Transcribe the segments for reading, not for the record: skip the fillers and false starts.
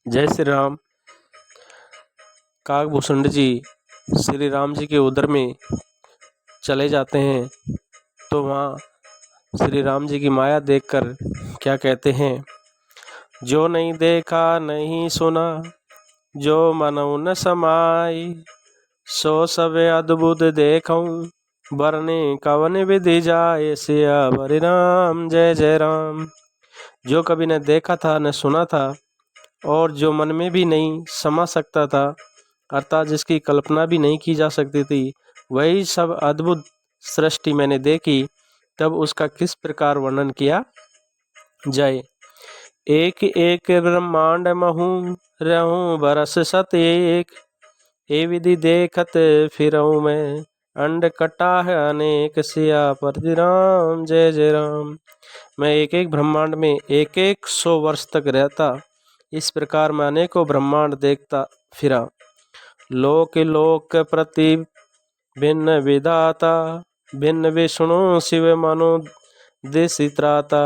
जय श्री राम। काकभूषण जी श्री राम जी के उदर में चले जाते हैं तो वहाँ श्री राम जी की माया देखकर क्या कहते हैं, जो नहीं देखा नहीं सुना, जो मनऊ न समाई, सो सबे अद्भुत देखऊं, बरने कवन विधि जाए, सियावर राम जय जय राम। जो कभी न देखा था न सुना था और जो मन में भी नहीं समा सकता था, अर्थात जिसकी कल्पना भी नहीं की जा सकती थी, वही सब अद्भुत सृष्टि मैंने देखी। तब उसका किस प्रकार वर्णन किया जाए। एक एक ब्रह्मांड महूँ रहूं बरस सत एक, ए विधि देखत फिरऊं मैं, अंड कटा है अनेक, सिया पर राम जय जय राम। मैं एक एक ब्रह्मांड में एक एक 100 वर्ष तक रहता, इस प्रकार मैं अनेकों ब्रह्मांड देखता फिरा। लोक लोक प्रति भिन्न विधाता, भिन्न विष्णु शिव मनु दिशित्राता,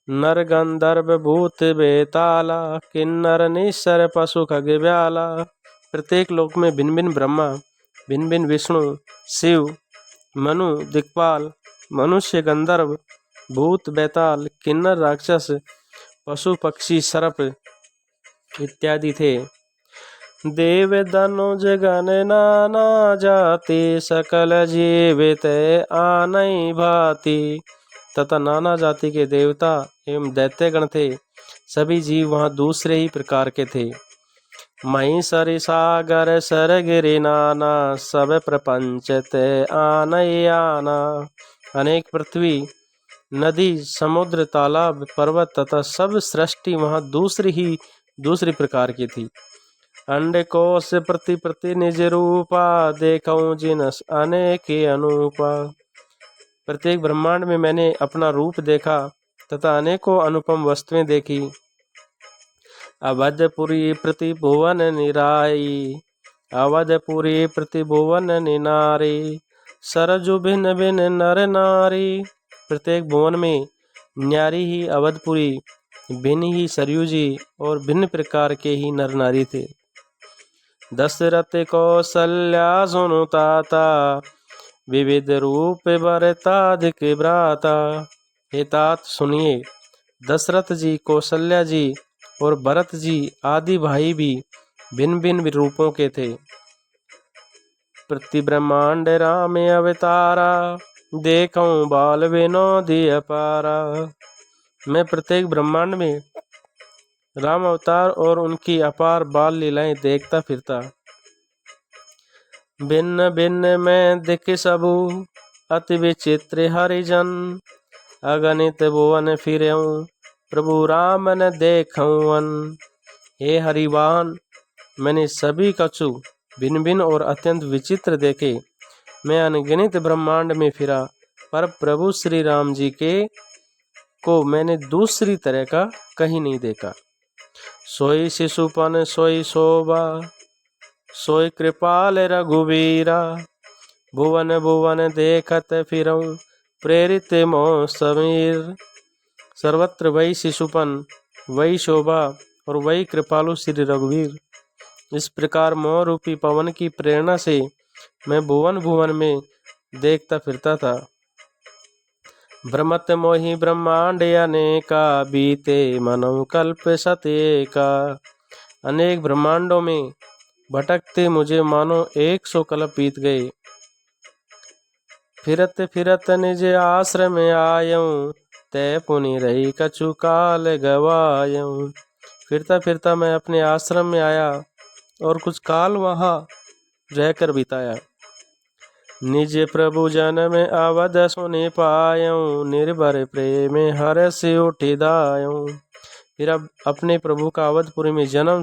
नर गंधर्व भूत बेताला, किन्नर निश्चर पशु खग ब्याला। प्रत्येक लोक में भिन्न भिन्न ब्रह्मा, भिन्न भिन्न विष्णु शिव मनु दिक्पाल, मनुष्य गंधर्व भूत बेताल, किन्नर राक्षस, पशु पक्षी सर्प इत्यादि थे। देव धनुज गण नाना जाति, सकल जीवित आनई भांति, तथा नाना जाति के देवता एवं दैत्यगण थे। सभी जीव वहाँ दूसरे ही प्रकार के थे। मही सरि सागर सरगिरि नाना, सब प्रपंच ते आनई आना। अनेक पृथ्वी नदी समुद्र तालाब पर्वत तथा सब सृष्टि वहाँ दूसरी प्रकार की थी। अंड कोश प्रति प्रति निज रूपा, देखऊं जिनस अनेक अनूपा। प्रत्येक ब्रह्मांड में मैंने अपना रूप देखा तथा अनेकों अनुपम वस्तुएं देखी। अवधपुरी प्रति भुवन निराई, अवधपुरी प्रति भुवन निनारी, सरजु भिन्न भिन्न नर नारी। प्रत्येक भुवन में न्यारी ही अवधपुरी, भिन्न ही सरयू जी और भिन्न प्रकार के ही नर नारी थे। दशरथ कौशल्या सुनु ताता, विविध रूप भरताधिक भ्राता। हे तात सुनिए, दशरथ जी, कौशल्या जी और भरत जी आदि भाई भी भिन्न भिन्न रूपों के थे। प्रति ब्रह्मांड राम अवतारा, देखऊं बाल विनोदी अपारा। मैं प्रत्येक ब्रह्मांड में राम अवतार और उनकी अपार बाल लीलाएं देखता फिरता। भिन्न भिन्न में दिख सबू, अति विचित्र हरिजन, अगणित भुवन फिरऊं, प्रभु राम न देखऊं। हे हरिवाहन, मैंने सभी कछु भिन्न भिन्न और अत्यंत विचित्र देखे। मैं अनगिनत ब्रह्मांड में फिरा, पर प्रभु श्री राम जी को मैंने दूसरी तरह का कहीं नहीं देखा। सोई शिशुपन सोई शोभा, सोई कृपाल रघुवीरा, भुवन भुवन देखत फिरऊं, प्रेरित मोह समीर। सर्वत्र वही शिशुपन, वही शोभा और वही कृपालु श्री रघुवीर। इस प्रकार मोह रूपी पवन की प्रेरणा से मैं भुवन भुवन में देखता फिरता था। भ्रमत मोहि ब्रह्मांड अनेका, बीते मनऊ कल्प सतेका। अनेक ब्रह्मांडों में भटकते मुझे मानो 100 कल्प बीत गए। फिरत फिरत निज आश्रम आयऊं, तय पुनि रही कछु काल गवायऊं। फिरता फिरता मैं अपने आश्रम में आया और कुछ काल वहाँ रहकर बिताया। निज प्रभु जन में अवध सुनि पायऊं, निर्भर प्रेम हर्ष उठि दायऊं। फिर अब अपने प्रभु का अवधपुरी में जन्म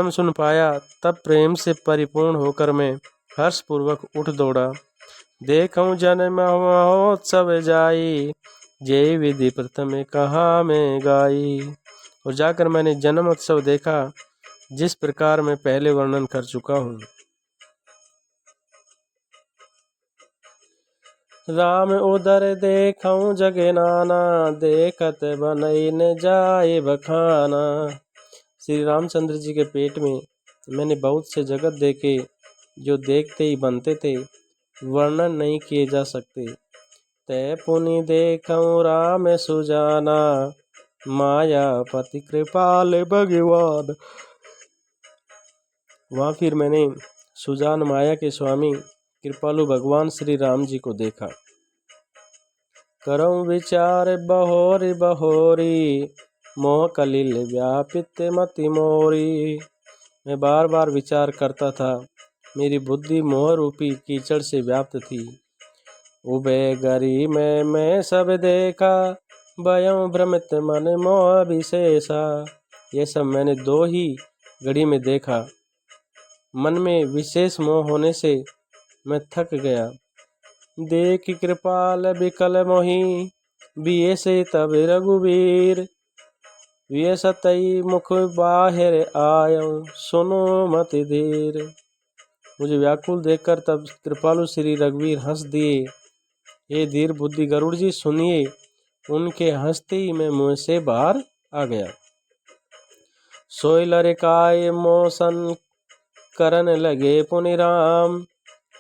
सुन पाया। तब प्रेम से परिपूर्ण होकर मैं हर्षपूर्वक उठ दौड़ा। देखऊं जन्म महोत्सव जाई, जय विधि प्रथम कहा मैं गाई। और जाकर मैंने जन्म उत्सव देखा, जिस प्रकार मैं पहले वर्णन कर चुका हूँ। राम उदर देखऊं जगे नाना, देखत बनई न जाए बखाना। श्री रामचंद्र जी के पेट में मैंने बहुत से जगत देखे जो देखते ही बनते थे, वर्णन नहीं किए जा सकते। तै पुनि देखऊं राम सुजाना, मायापति कृपाल भगवान। वहाँ फिर मैंने सुजान माया के स्वामी कृपालु भगवान श्री राम जी को देखा। करऊं विचार बहोरी बहोरी, मोह कलिल व्यापित मति मोरी। मैं बार बार विचार करता था, मेरी बुद्धि मोह रूपी कीचड़ से व्याप्त थी। उबे गरी में मैं सब देखा, भयं भ्रमित मन मोह विशेषा। ये सब मैंने 2 ही घड़ी में देखा। मन में विशेष मोह होने से मैं थक गया। देख कृपाल बिकल मोही, बिये से तब रघुवीर। विय सतई मुख बाहिर आयऊं, सुनो मति धीर। मुझे व्याकुल देखकर तब कृपालु श्री रघुवीर हंस दिए। हे धीर बुद्धि गरुड़ जी सुनिए। उनके हंसते ही मैं मुंह से बाहर आ गया। सोई लरिकाय मोसन करन लगे पुनि राम,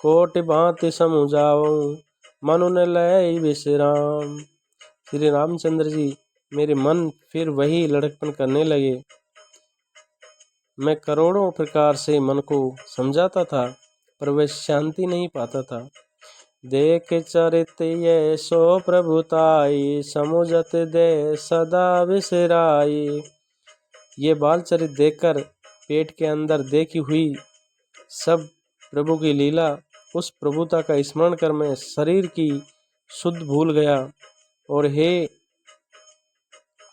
कोटि भांति समुझाऊं, मनु न लय विश्राम। श्री रामचंद्र जी मेरे मन फिर वही लड़कपन करने लगे। मैं करोड़ों प्रकार से मन को समझाता था, पर वह शांति नहीं पाता था। देख चरित ये सो प्रभुताई, समुझत दे सदा विसराई। ये बाल चरित देखकर पेट के अंदर देखी हुई सब प्रभु की लीला, उस प्रभुता का स्मरण कर मैं शरीर की शुद्ध भूल गया। और हे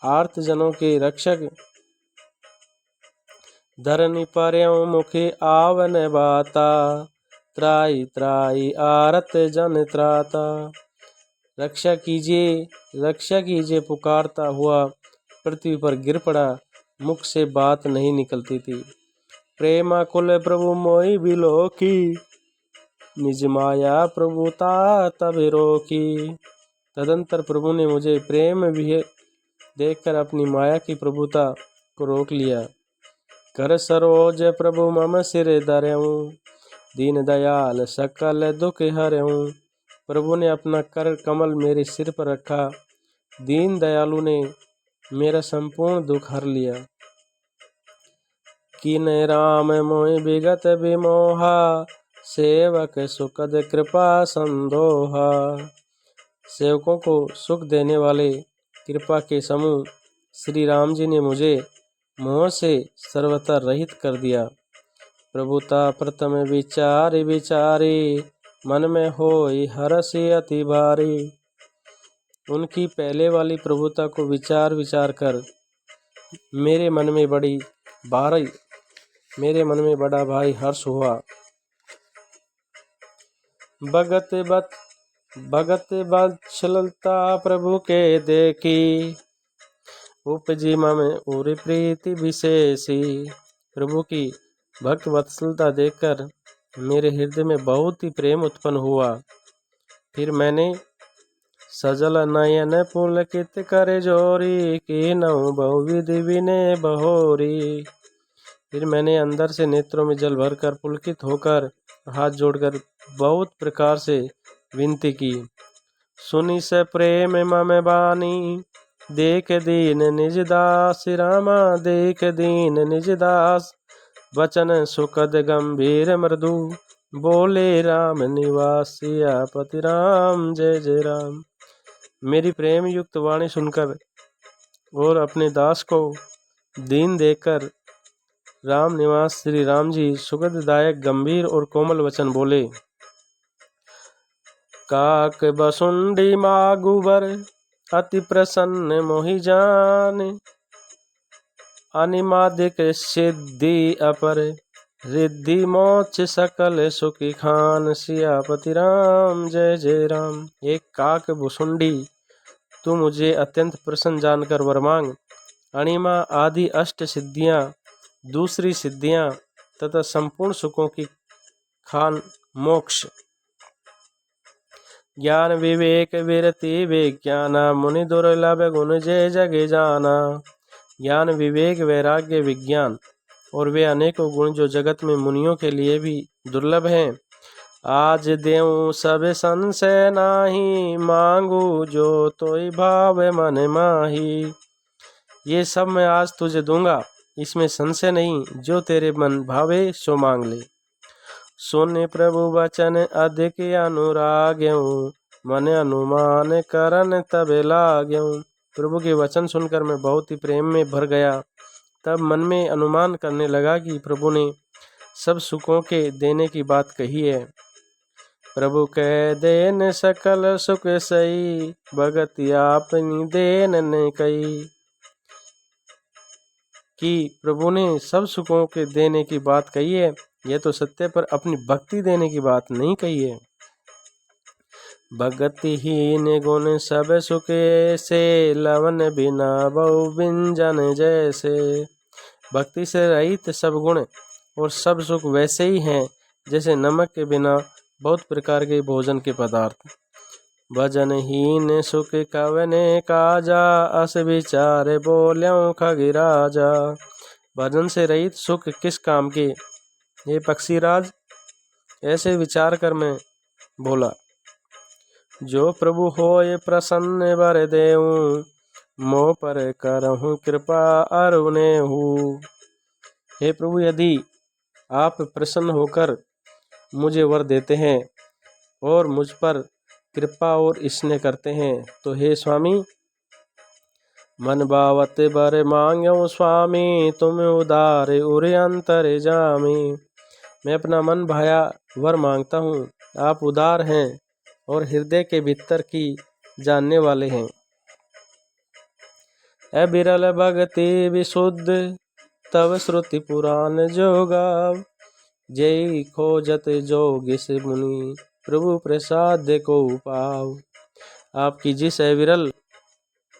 आर्त जनों के रक्षक, धरनी पर्यों मुखी आवन बाता, त्राई त्राई आरत जन त्राता। रक्षा कीजिए पुकारता हुआ पृथ्वी पर गिर पड़ा। मुख से बात नहीं निकलती थी। प्रेमा कुल प्रभु मोहि बिलोकी, निज माया प्रभुता तब रोकी। तदंतर प्रभु ने मुझे प्रेम भी देखकर अपनी माया की प्रभुता को रोक लिया। कर सरोज प्रभु मम सिर धर्यूं, दीन दयाल सकल दुख हर्यूं। प्रभु ने अपना कर कमल मेरे सिर पर रखा। दीन दयालु ने मेरा संपूर्ण दुख हर लिया। कीन राम मोहि विगत विमोहा, सेवक सुखद कृपा संदोहा। सेवकों को सुख देने वाले कृपा के समूह श्री राम जी ने मुझे मोह से सर्वथा रहित कर दिया। प्रभुता प्रथम विचारि विचारी, मन में होई हरषि अति भारी। उनकी पहले वाली प्रभुता को विचार विचार कर मेरे मन में बड़ा भाई हर्ष हुआ। भगत वत्सलता प्रभु के देखी, उपजी मम उर प्रीति विशेषी। प्रभु की भक्त वत्सलता देखकर मेरे हृदय में बहुत ही प्रेम उत्पन्न हुआ। फिर मैंने सजल नयन पुलकित करे जोरी, कीनऊ बहुविधि विनय बहोरी। फिर मैंने अंदर से नेत्रों में जल भरकर पुलकित होकर हाथ जोड़कर बहुत प्रकार से विनती की। सुनी से प्रेम मम बानी, देख दीन निज दास। रामा देख दीन निज दास, वचन सुखद गंभीर मृदु। बोले राम निवासिया पति राम जय जय राम। मेरी प्रेम युक्त वाणी सुनकर और अपने दास को दीन देखकर राम निवास श्री राम जी सुगंधदायक गंभीर और कोमल वचन बोले। काक बसुंडी मागुबर, अति प्रसन्न मोहि जान। अनिमादिक सिद्धि अपर, रिद्धि मोक्ष सकल सुखी खान। सियापति राम जय जय राम। एक काक भुसुंडी, तू मुझे अत्यंत प्रसन्न जानकर वर मांग। अणिमा आदि अष्ट सिद्धियां, दूसरी सिद्धियां तथा संपूर्ण सुखों की खान मोक्ष। ज्ञान विवेक विरति विज्ञान मुनि दुर्लभ गुण जय जग जाना। ज्ञान विवेक वैराग्य विज्ञान और वे अनेकों गुण जो जगत में मुनियों के लिए भी दुर्लभ हैं। आज देऊं सब संशय नाही, मांगू जो तोई भाव मन माही। ये सब मैं आज तुझे दूंगा, इसमें संशय नहीं, जो तेरे मन भावे सो मांग ले। सुन प्रभु वचन अधिक अनुराग्यऊ, मन अनुमान करन तब लाग्यऊ। प्रभु के वचन सुनकर मैं बहुत ही प्रेम में भर गया। तब मन में अनुमान करने लगा कि प्रभु ने सब सुखों के देने की बात कही है। प्रभु कह देन सकल सुख सही, भगति आपनी देन न कही। कि प्रभु ने सब सुखों के देने की बात कही है, यह तो सत्य, पर अपनी भक्ति देने की बात नहीं कही है। भगतिहीन गुण सब सुख से, लवन बिना बहु व्यंजन जैसे। भक्ति से रहित सब गुण और सब सुख वैसे ही हैं जैसे नमक के बिना बहुत प्रकार के भोजन के पदार्थ। भजनहीन सुख कवने काजा, अस विचार बोल्यों खगिराजा। भजन से रहित सुख किस काम के, ये पक्षीराज, ऐसे विचार कर मैं बोला। जो प्रभु होय प्रसन्न वर देऊं, मोह पर करहूँ कृपा अरुणेहू। हे प्रभु, यदि आप प्रसन्न होकर मुझे वर देते हैं और मुझ पर कृपा और स्नेह करते हैं, तो हे स्वामी, मन बावत बर मांग्यो स्वामी, तुम उदार उरे अंतर जामी। मैं अपना मन भाया वर मांगता हूँ, आप उदार हैं और हृदय के भीतर की जानने वाले हैं। अबिरल भगति विशुद्ध, तव श्रुति पुराण जो गाव। जय खोजत जोगिस मुनि, प्रभु प्रसाद को पाव। आपकी जिस अविरल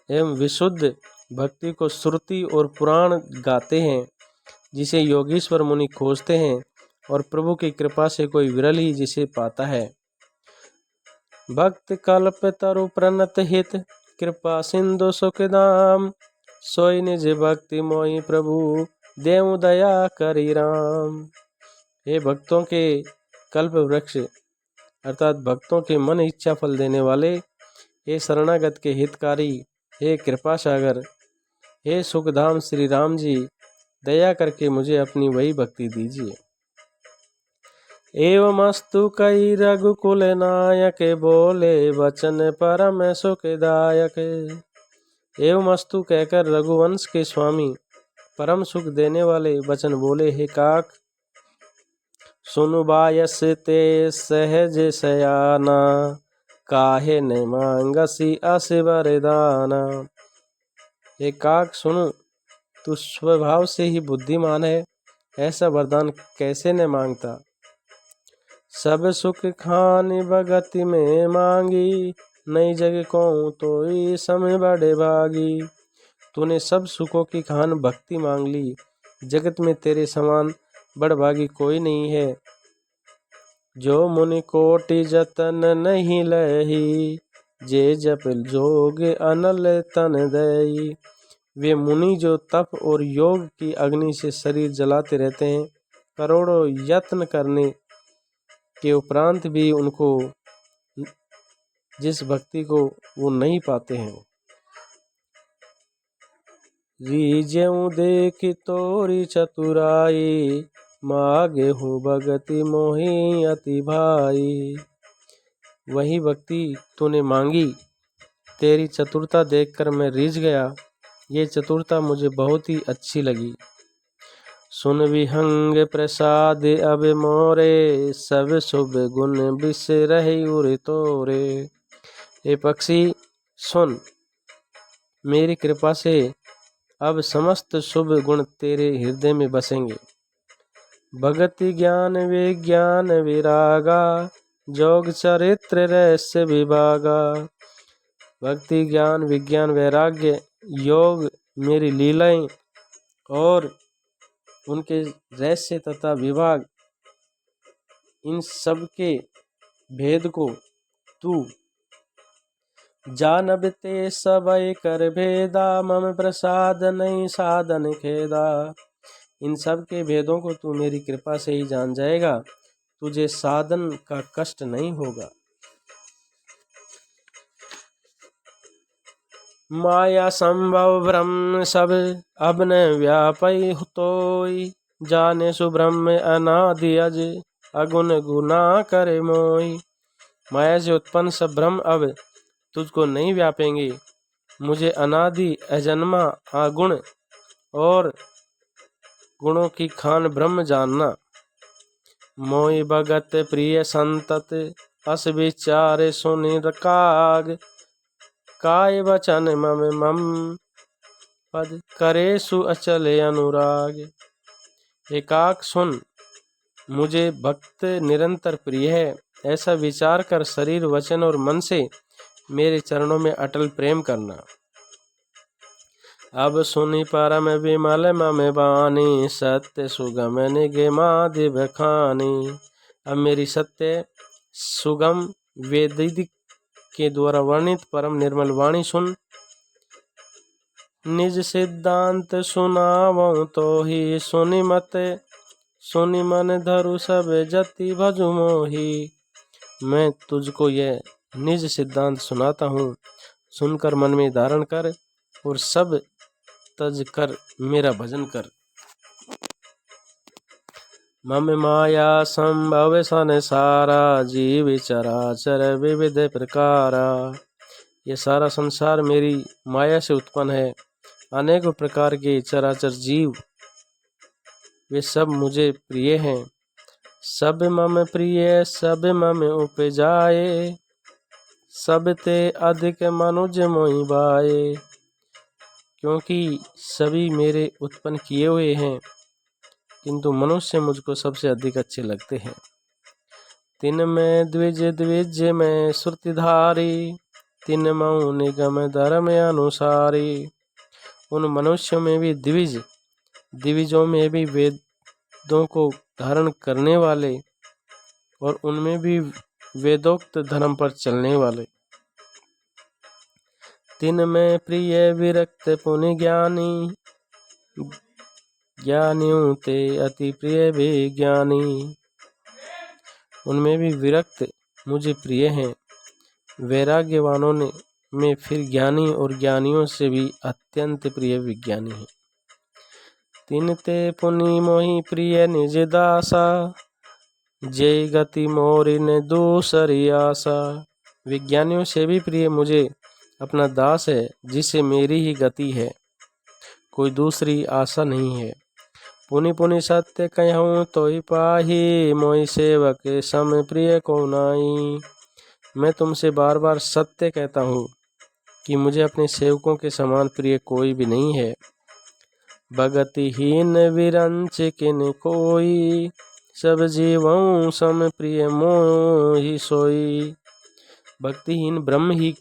एवं विशुद्ध भक्ति को श्रुति और पुराण गाते हैं, जिसे योगीश्वर मुनि खोजते हैं, और प्रभु की कृपा से कोई विरल ही जिसे पाता है। भक्त कल्प तरु प्रणत हित, कृपा सिंधु सुखदाम। सोई निज भक्ति मोहि प्रभु, देव दया करी राम। हे भक्तों के कल्प वृक्ष अर्थात भक्तों के मन इच्छा फल देने वाले, हे शरणागत के हितकारी, हे कृपा सागर, हे सुखधाम श्री राम जी, दया करके मुझे अपनी वही भक्ति दीजिए। एवमस्तु कई रघुकुल नायक, बोले वचन परम सुखदायक। एवमस्तु कहकर रघुवंश के स्वामी परम सुख देने वाले वचन बोले। हे काक, सुनु बायस ते सहज सयाना, काहे न मांगसी अस वरदाना। हे काक सुनो, तू स्वभाव से ही बुद्धिमान है, ऐसा वरदान कैसे न मांगता। सब सुख खानि भगति में मांगी, नई जग को तो समय बड़े भागी। तूने सब सुखों की खान भक्ति मांग ली, जगत में तेरे समान बड़भागी कोई नहीं है। जो मुनि कोटि जतन नहीं लही, जे जप जोग अनल तन दई। वे मुनि जो तप और योग की अग्नि से शरीर जलाते रहते हैं, करोड़ों यत्न करने के उपरांत भी उनको जिस भक्ति को वो नहीं पाते हैं। रीजेऊ देख तोरी चतुराई, मागे हूँ भगति मोहि अति भाई। वही भक्ति तूने मांगी, तेरी चतुरता देखकर मैं रीझ गया। ये चतुरता मुझे बहुत ही अच्छी लगी। सुन विहंग प्रसाद अब मोरे, सब शुभ गुण बिसरहि उर तोरे। हे पक्षी सुन, मेरी कृपा से अब समस्त शुभ गुण तेरे हृदय में बसेंगे। भगति ज्ञान विज्ञान विरागा, जोग चरित्र रहस्य विभागा। भक्ति ज्ञान विज्ञान वैराग्य योग मेरी लीलाएं और उनके रहस्य तथा विभाग, इन सब के भेद को तू जानबते सबय कर भेदा, मम प्रसाद नहीं साधन खेदा। इन सब के भेदों को तू मेरी कृपा से ही जान जाएगा, तुझे साधन का कष्ट नहीं होगा। माया संभव ब्रह्म सब अब न व्यापै तोय, जाने सुब्रह्म अनादि अज अगुण गुना करे मोय। माया से उत्पन्न सब ब्रह्म अब तुझको नहीं व्यापेंगे, मुझे अनादि अजन्मा अगुण और गुणों की खान ब्रह्म जानना। मोहि भगत प्रिय संतत अस विचार सुनि काग, काय वचन मम मम पद करे सु अचल अनुराग। एकाक सुन, मुझे भक्त निरंतर प्रिय है, ऐसा विचार कर शरीर वचन और मन से मेरे चरणों में अटल प्रेम करना। अब सुनि परम विमल मम बानी, सत्य सुगम निगमा दिव्य खानी। अब मेरी सत्य सुगम वेदिक के द्वारा वर्णित परम निर्मल वाणी सुन। निज सिद्धांत सुनावऊं तो ही, सुनि मत सुनि मन धरु सब जति भजु मोही। मैं तुझको यह निज सिद्धांत सुनाता हूँ, सुनकर मन में धारण कर और सब तज कर मेरा भजन कर। मम माया संभव संसारा, जीव चराचर विविध प्रकारा। ये सारा संसार मेरी माया से उत्पन्न है, अनेक प्रकार के चराचर जीव वे सब मुझे प्रिय हैं। सब मम प्रिय सब मम उपजाए, सब ते अधिक मनुज मोहि भाए। क्योंकि सभी मेरे उत्पन्न किए हुए हैं, किंतु मनुष्य मुझको सबसे अधिक अच्छे लगते हैं। तिन में द्विज द्विज में श्रुतिधारी, तिन मऊ निगम धर्म अनुसारी। उन मनुष्यों में भी द्विज, द्विजों में भी वेदों को धारण करने वाले और उनमें भी वेदोक्त धर्म पर चलने वाले। तिन में प्रिय विरक्त पुनि ज्ञानी, ज्ञानियों ते अति प्रिय विज्ञानी। उनमें भी विरक्त मुझे प्रिय हैं, वैराग्यवानों ने में फिर ज्ञानी और ज्ञानियों से भी अत्यंत प्रिय विज्ञानी है। तिन ते पुनि मोहि प्रिय निज दासा, जय गति मोरि ने दूसरी आशा। विज्ञानियों से भी प्रिय मुझे अपना दास है, जिसे मेरी ही गति है, कोई दूसरी आशा नहीं है। पुनि पुनि सत्य कहूँ तो ही पाही, मोहि सेवक सम प्रिय को नाई। मैं तुमसे बार बार सत्य कहता हूँ कि मुझे अपने सेवकों के समान प्रिय कोई भी नहीं है। भगतिहीन विरंच किन कोई, सब जीवों सम प्रिय मोहि सोई। भक्तिहीन ब्रह्म ही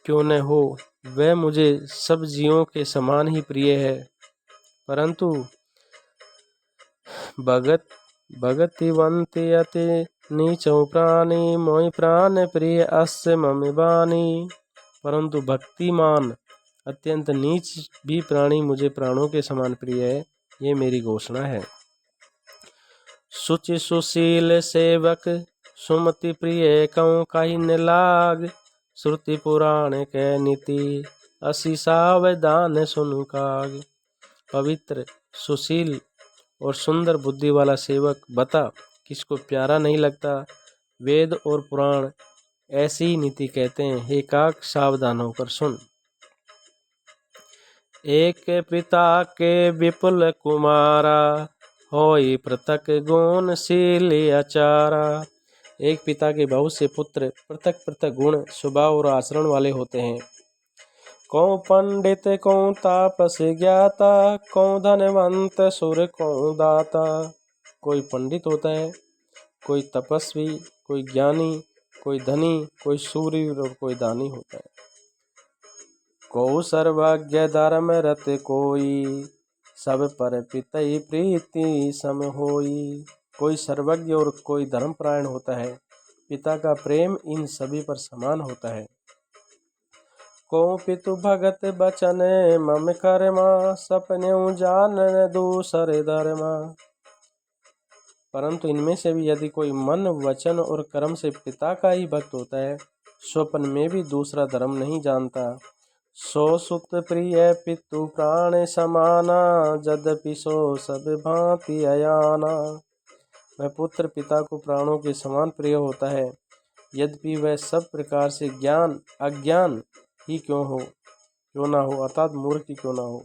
क्यों न हो, वह मुझे सब जीवों के समान ही प्रिय है। परंतु भगतिवंत अति नीचौ प्राणी, मोहि प्राण प्रिय अस्य मम बानी। परंतु भक्तिमान अत्यंत नीच भी प्राणी मुझे प्राणों के समान प्रिय है, ये मेरी घोषणा है। सुचि सुशील सेवक सुमति प्रिय कहूँ कहि न लाग, श्रुति पुराण के नीति असी सावधान सुनु काग। पवित्र सुशील और सुंदर बुद्धि वाला सेवक बता, किसको प्यारा नहीं लगता। वेद और पुराण ऐसी ही नीति कहते हैं, हे काग सावधान होकर सुन। एक पिता के विपुल कुमारा, होई पृथक गुण शील आचारा। एक पिता के बहुत से पुत्र पृथक पृथक गुण स्वभाव और आचरण वाले होते हैं। कौन पंडित कौन तापस ज्ञाता, कौन धनवंत सुर कौन दाता। कोई पंडित होता है, कोई तपस्वी, कोई ज्ञानी, कोई धनी, कोई सूरवीर और कोई दानी होता है। को सर्वज्ञ धर्म रत कोई, सब पर पितई प्रीति सम होई। कोई सर्वज्ञ और कोई धर्मपरायण होता है, पिता का प्रेम इन सभी पर समान होता है। को पितु भगत बचन मम कर्मा, सपन्यों जान दूसरे धर्मा। परंतु इनमें से भी यदि कोई मन वचन और कर्म से पिता का ही भक्त होता है, स्वप्न में भी दूसरा धर्म नहीं जानता। सो सुत प्रिय पितु प्राण समाना, यद्यपि सो सब भांति अयाना। वह पुत्र पिता को प्राणों के समान प्रिय होता है, यद्यपि वह सब प्रकार से अज्ञान ही क्यों ना हो, अर्थात मूर्ख ही क्यों ना हो।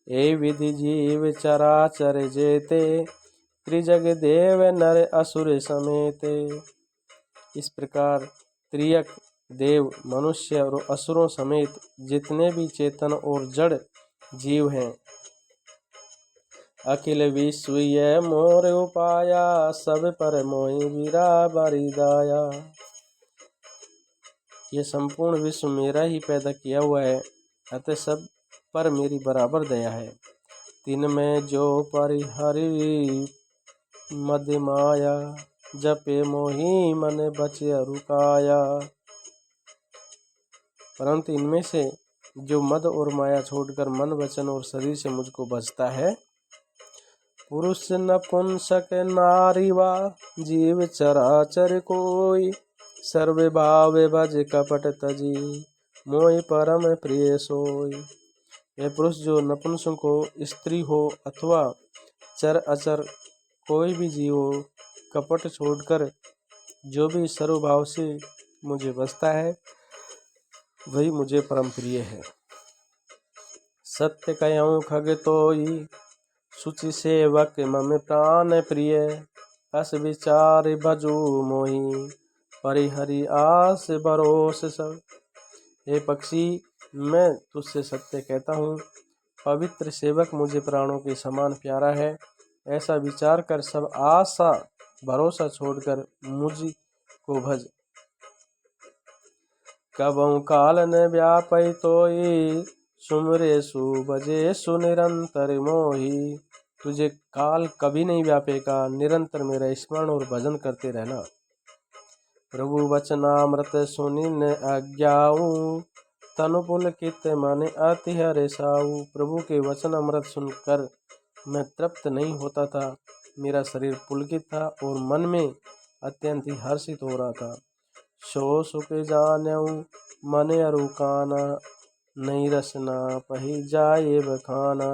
ए विधि जीव चराचर जेते, त्रिजग देव नर असुर समेते। इस प्रकार त्रियक देव, मनुष्य और असुरों समेत जितने भी चेतन और जड़ जीव हैं, अखिल विश्व ये मोर उपाया, सब पर मोहि वीरा बारिदाया। ये संपूर्ण विश्व मेरा ही पैदा किया हुआ है, अतः सब पर मेरी बराबर दया है। तीन में जो परिहरि मद माया, जपे मोहि मन बचे रुकाया। परंतु इनमें से जो मद और माया छोड़कर मन वचन और शरीर से मुझको बचता है, पुरुष नपुंसक नारी वा जीव चराचर कोई, सर्वे भाव भज कपट तजी, मोहि परम प्रिय सोई। यह पुरुष जो नपुंसक हो, स्त्री हो अथवा चर अचर कोई भी जीव हो, कपट छोड़कर जो भी सर्वभाव से मुझे बसता है, वही मुझे परम प्रिय है। सत्य कहूँ खग तोई, सुचि सेवक मम प्राण प्रिय, अस विचार भजू मोहि, परिहरि आस भरोस सब। हे पक्षी, मैं तुझसे सत्य कहता हूँ, पवित्र सेवक मुझे प्राणों के समान प्यारा है। ऐसा विचार कर सब आशा भरोसा छोड़कर मुझ को भज। कबहु काल न व्यापै तोई, सुमरे सुभजे सुनिरंतर मोहि। तुझे काल कभी नहीं व्यापेगा, निरंतर मेरा स्मरण और भजन करते रहना। प्रभु वचनामृत सुनि न अज्ञाऊ, तनु पुलकित मन अति हर्षाऊ। प्रभु के वचन अमृत सुनकर मैं तृप्त नहीं होता था, मेरा शरीर पुलकित था और मन में अत्यंत ही हर्षित हो रहा था। सो सुख जानऊ मन अरुकाना, नहीं रसना पही जाए बखाना।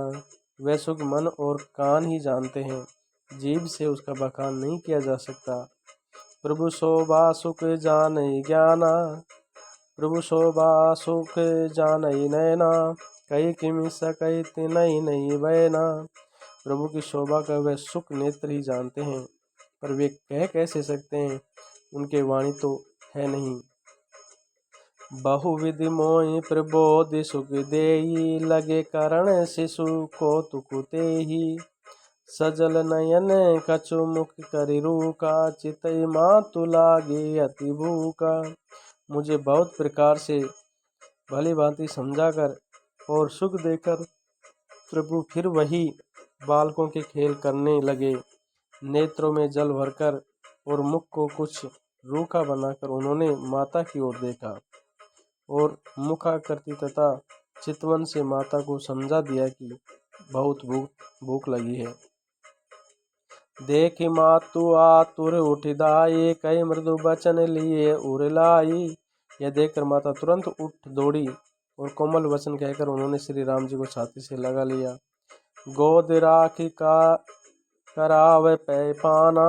वह सुख मन और कान ही जानते हैं, जीभ से उसका बखान नहीं किया जा सकता। प्रभु शोभा सुख जानई ज्ञाना, प्रभु शोभा सुख जानई नैना, कई किमि सकई तिनई नहीं बैना। प्रभु की शोभा का वह सुख नेत्र ही जानते हैं, पर वे कह कैसे सकते हैं, उनके वाणी तो है नहीं। बहुविधि मोहि प्रबोधि सुख देई, लगे करण शिशु कौतुक तेहि। सजल नयन कछु मुख करि रूका, चितई मातु लागे अति भूका। मुझे बहुत प्रकार से भली भांति समझाकर और सुख देकर प्रभु फिर वही बालकों के खेल करने लगे। नेत्रों में जल भरकर और मुख को कुछ रूखा बनाकर उन्होंने माता की ओर देखा और मुखाकृति तथा चितवन से माता को समझा दिया कि बहुत भूख लगी है। देखि मातु आतुर उठिदाई, कई मृदु बचन लिए उर लाई। यह देखकर माता तुरंत उठ दौड़ी और कोमल वचन कहकर उन्होंने श्री राम जी को छाती से लगा लिया। गोद राखी का करावे पै पाना,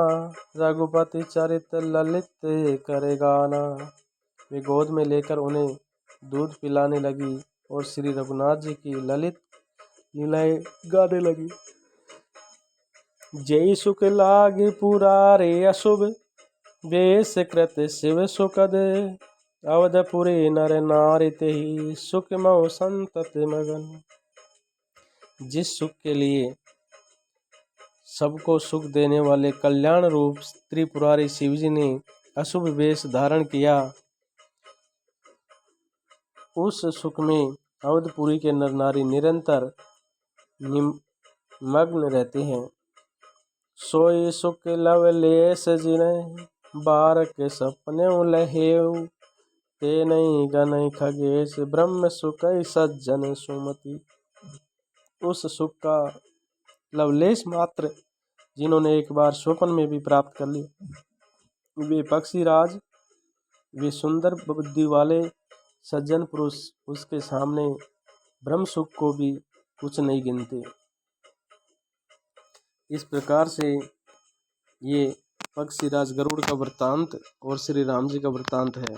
रघुपति चरित ललित करे गाना। वे गोद में लेकर उन्हें दूध पिलाने लगी और श्री रघुनाथ जी की ललित लीलाएं गाने लगी। जय सुख लागे पुरारे अशुभ, वेश कृत शिव सुखद। अवधपुरी नर नारी तेहि, सुख मऊ संतत मगन। जिस सुख के लिए सबको सुख देने वाले कल्याण रूप त्रिपुरारी शिवजी ने अशुभ वेश धारण किया, उस सुख में अवधपुरी के नर नारी निरंतर मग्न रहते हैं। सोई सुख लवलेश जिने, बारक सपने लहेऊ। ते नहीं गनई खगेश ब्रह्म सुख सज्जन सुमति। उस सुख का लवलेश मात्र जिन्होंने एक बार स्वप्न में भी प्राप्त कर ली, वे पक्षीराज, वे सुंदर बुद्धि वाले सज्जन पुरुष उसके सामने ब्रह्म सुख को भी कुछ नहीं गिनते। इस प्रकार से ये पक्षीराज गरुड़ का वृत्तांत और श्री राम जी का वृत्तांत है।